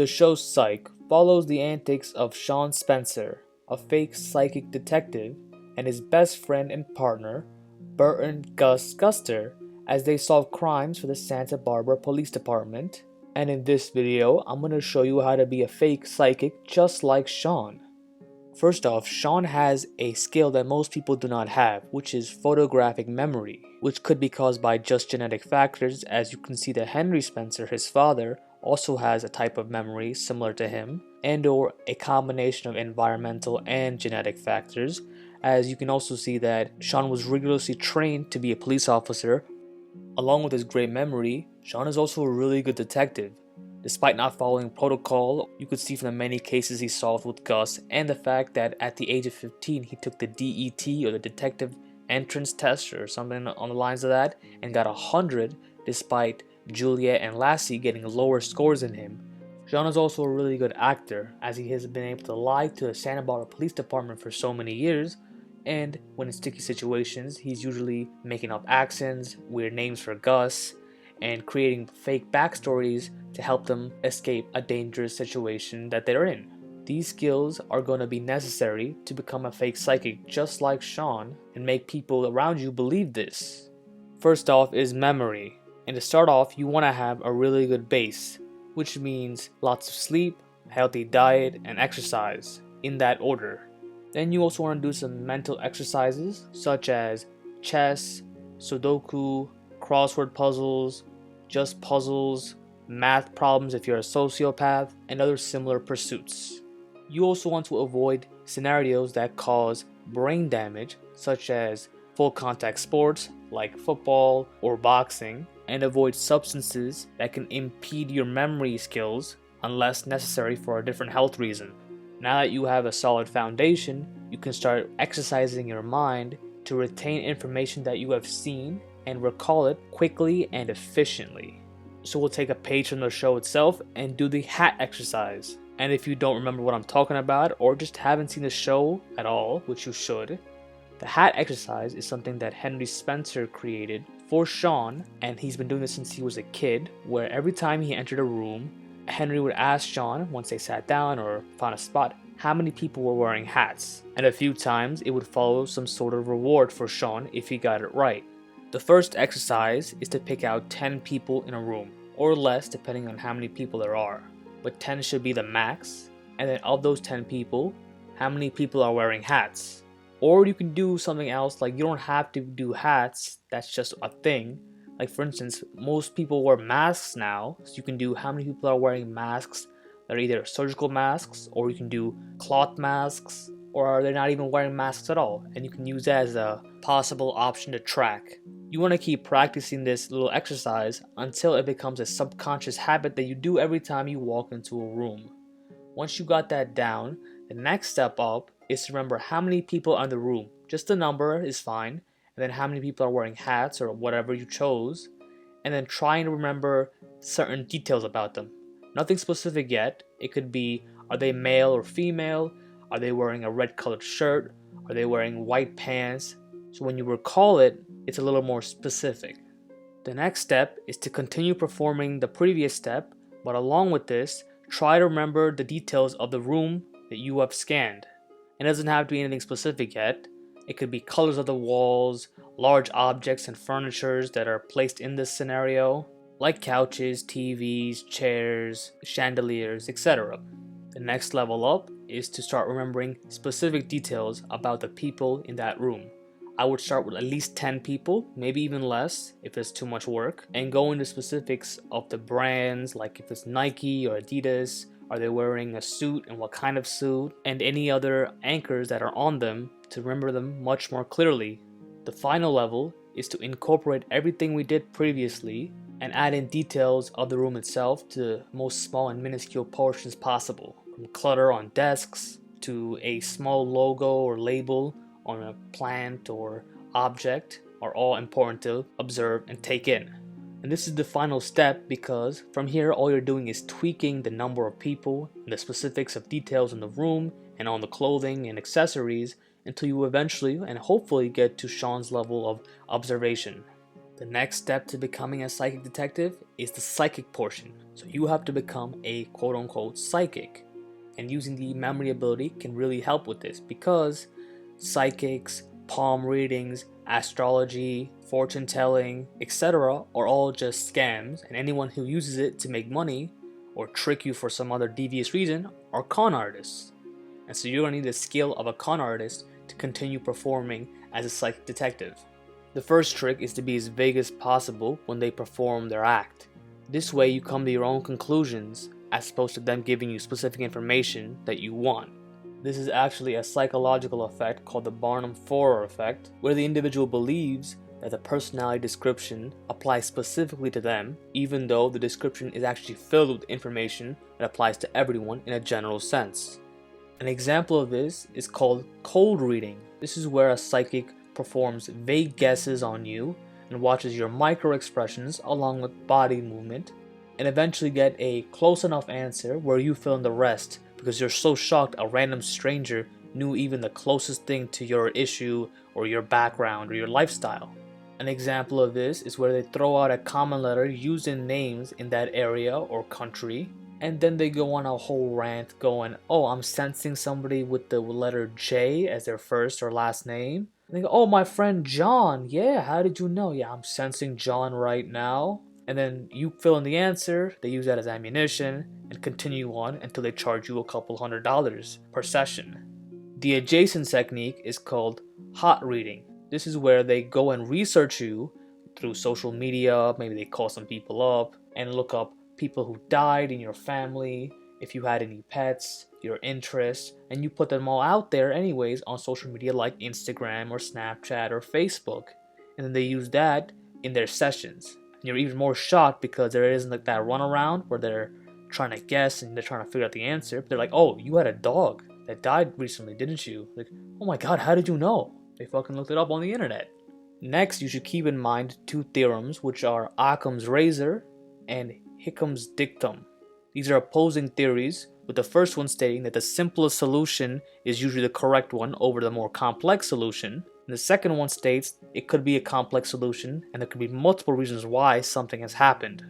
The show Psych follows the antics of Sean Spencer, a fake psychic detective, and his best friend and partner, Burton Gus Guster, as they solve crimes for the Santa Barbara Police Department. And in this video, I'm going to show you how to be a fake psychic just like Sean. First off, Sean has a skill that most people do not have, which is photographic memory, which could be caused by just genetic factors, as you can see that Henry Spencer, his father, also has a type of memory similar to him, and or a combination of environmental and genetic factors, as you can also see that Sean was rigorously trained to be a police officer. Along with his great memory, Sean is also a really good detective. Despite not following protocol, you could see from the many cases he solved with Gus and the fact that at the age of 15 he took the DET, or the Detective Entrance Test or something on the lines of that, and got 100 despite Juliet and Lassie getting lower scores than him. Sean is also a really good actor, as he has been able to lie to the Santa Barbara Police Department for so many years, and when in sticky situations he's usually making up accents, weird names for Gus, and creating fake backstories to help them escape a dangerous situation that they're in. These skills are going to be necessary to become a fake psychic just like Sean and make people around you believe this. First off is memory, and to start off you want to have a really good base, which means lots of sleep, healthy diet, and exercise, in that order. Then you also want to do some mental exercises such as chess, Sudoku, crossword puzzles, just puzzles, math problems if you're a sociopath, and other similar pursuits. You also want to avoid scenarios that cause brain damage, such as full contact sports like football or boxing, and avoid substances that can impede your memory skills unless necessary for a different health reason. Now that you have a solid foundation, you can start exercising your mind to retain information that you have seen and recall it quickly and efficiently. So we'll take a page from the show itself and do the hat exercise. And if you don't remember what I'm talking about, or just haven't seen the show at all, which you should, the hat exercise is something that Henry Spencer created for Sean, and he's been doing this since he was a kid, where every time he entered a room, Henry would ask Sean, once they sat down or found a spot, how many people were wearing hats, and a few times it would follow some sort of reward for Sean if he got it right. The first exercise is to pick out 10 people in a room, or less depending on how many people there are, but 10 should be the max, and then of those 10 people, how many people are wearing hats. Or you can do something else, like you don't have to do hats, that's just a thing. Like for instance, most people wear masks now, so you can do how many people are wearing masks that are either surgical masks, or you can do cloth masks, or are they not even wearing masks at all, and you can use that as a possible option to track. You want to keep practicing this little exercise until it becomes a subconscious habit that you do every time you walk into a room. Once you got that down, the next step up is to remember how many people are in the room. Just the number is fine, and then how many people are wearing hats or whatever you chose, and then trying to remember certain details about them. Nothing specific yet. It could be, are they male or female? Are they wearing a red colored shirt? Are they wearing white pants? So when you recall it, it's a little more specific. The next step is to continue performing the previous step, but along with this, try to remember the details of the room that you have scanned. It doesn't have to be anything specific yet. It could be colors of the walls, large objects and furnitures that are placed in this scenario, like couches, TVs, chairs, chandeliers, etc. The next level up is to start remembering specific details about the people in that room. I would start with at least 10 people, maybe even less if it's too much work, and go into specifics of the brands, like if it's Nike or Adidas, are they wearing a suit and what kind of suit, and any other anchors that are on them to remember them much more clearly. The final level is to incorporate everything we did previously and add in details of the room itself to the most small and minuscule portions possible, from clutter on desks to a small logo or label on a plant or object, are all important to observe and take in. And this is the final step, because from here all you're doing is tweaking the number of people and the specifics of details in the room and on the clothing and accessories until you eventually and hopefully get to Sean's level of observation. The next step to becoming a psychic detective is the psychic portion. So you have to become a quote-unquote psychic. And using the memory ability can really help with this because psychics, palm readings, astrology, fortune telling, etc. are all just scams, and anyone who uses it to make money or trick you for some other devious reason are con artists. And so you're going to need the skill of a con artist to continue performing as a psychic detective. The first trick is to be as vague as possible when they perform their act. This way you come to your own conclusions as opposed to them giving you specific information that you want. This is actually a psychological effect called the Barnum-Forer effect, where the individual believes that the personality description applies specifically to them, even though the description is actually filled with information that applies to everyone in a general sense. An example of this is called cold reading. This is where a psychic performs vague guesses on you and watches your micro expressions along with body movement and eventually get a close enough answer where you fill in the rest because you're so shocked a random stranger knew even the closest thing to your issue or your background or your lifestyle. An example of this is where they throw out a common letter used in names in that area or country, and then they go on a whole rant going, oh, I'm sensing somebody with the letter J as their first or last name. And they go, oh, my friend John. Yeah, how did you know? Yeah, I'm sensing John right now. And then you fill in the answer, they use that as ammunition, and continue on until they charge you a couple $100 per session. The adjacent technique is called hot reading. This is where they go and research you through social media, maybe they call some people up and look up people who died in your family, if you had any pets, your interests, and you put them all out there anyways on social media like Instagram or Snapchat or Facebook. And then they use that in their sessions. And you're even more shocked because there isn't like that runaround where they're trying to guess and they're trying to figure out the answer. But they're like, oh, you had a dog that died recently, didn't you? Like, oh my god, how did you know? They fucking looked it up on the internet. Next, you should keep in mind two theorems, which are Occam's razor and Hickham's dictum. These are opposing theories, with the first one stating that the simplest solution is usually the correct one over the more complex solution. And the second one states it could be a complex solution and there could be multiple reasons why something has happened.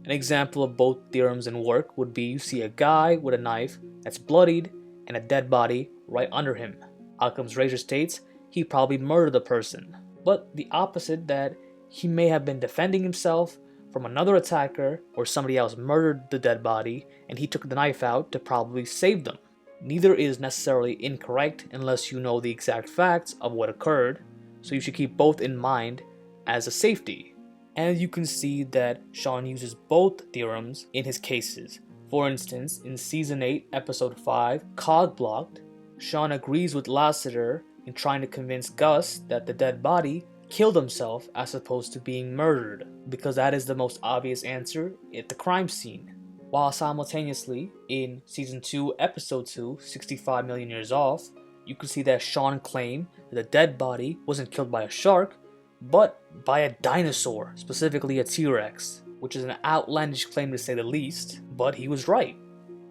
An example of both theorems in work would be you see a guy with a knife that's bloodied and a dead body right under him. Occam's razor states he probably murdered the person, but the opposite, that he may have been defending himself from another attacker or somebody else murdered the dead body and he took the knife out to probably save them. Neither is necessarily incorrect unless you know the exact facts of what occurred, so you should keep both in mind as a safety. And you can see that Sean uses both theorems in his cases. For instance, in Season 8, Episode 5, Cog Blocked, Sean agrees with Lassiter in trying to convince Gus that the dead body killed himself as opposed to being murdered, because that is the most obvious answer at the crime scene. While simultaneously, in Season 2, Episode 2, 65 Million Years Off, you can see that Sean claimed that the dead body wasn't killed by a shark, but by a dinosaur, specifically a T-Rex, which is an outlandish claim to say the least, but he was right.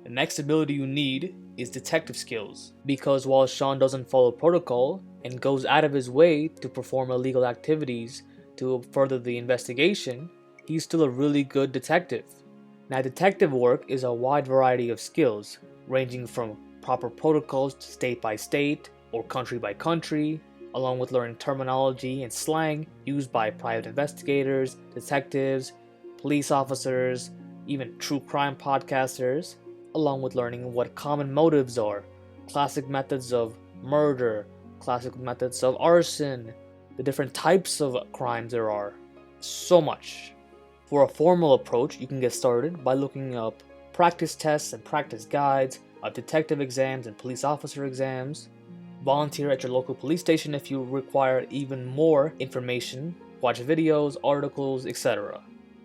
The next ability you need is detective skills, because while Sean doesn't follow protocol and goes out of his way to perform illegal activities to further the investigation, he's still a really good detective. Now, detective work is a wide variety of skills, ranging from proper protocols state by state or country by country, along with learning terminology and slang used by private investigators, detectives, police officers, even true crime podcasters, along with learning what common motives are, classic methods of murder, classic methods of arson, the different types of crimes there are. So much. For a formal approach, you can get started by looking up practice tests and practice guides of detective exams and police officer exams. Volunteer at your local police station if you require even more information. Watch videos, articles, etc.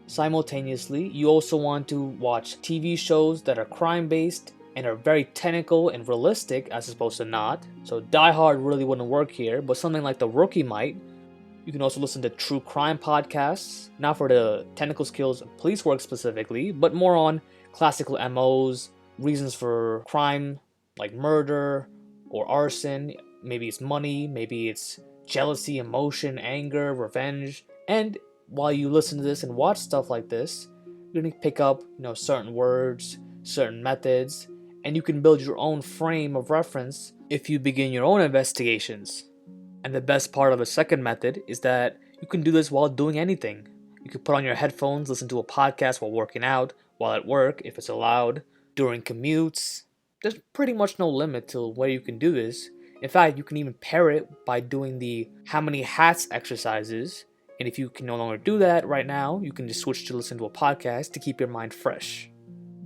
Simultaneously, you also want to watch TV shows that are crime-based and are very technical and realistic as opposed to not. So Die Hard really wouldn't work here, but something like The Rookie might. You can also listen to true crime podcasts, not for the technical skills of police work specifically, but more on classical MOs, reasons for crime like murder or arson. Maybe it's money, maybe it's jealousy, emotion, anger, revenge. And while you listen to this and watch stuff like this, you're going to pick up, certain words, certain methods, and you can build your own frame of reference if you begin your own investigations. And the best part of the second method is that you can do this while doing anything. You can put on your headphones, listen to a podcast while working out, while at work if it's allowed, during commutes. There's pretty much no limit to where you can do this. In fact, you can even pair it by doing the how many hats exercises. And if you can no longer do that right now, you can just switch to listen to a podcast to keep your mind fresh.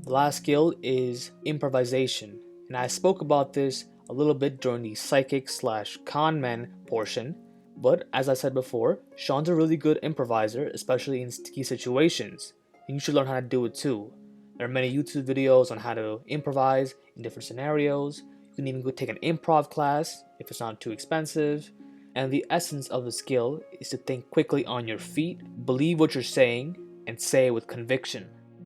The last skill is improvisation. And I spoke about this a little bit during the psychic/con men portion. But as I said before, Sean's a really good improviser, especially in sticky situations. And you should learn how to do it too. There are many YouTube videos on how to improvise in different scenarios. You can even go take an improv class if it's not too expensive. And the essence of the skill is to think quickly on your feet, believe what you're saying, and say it with conviction.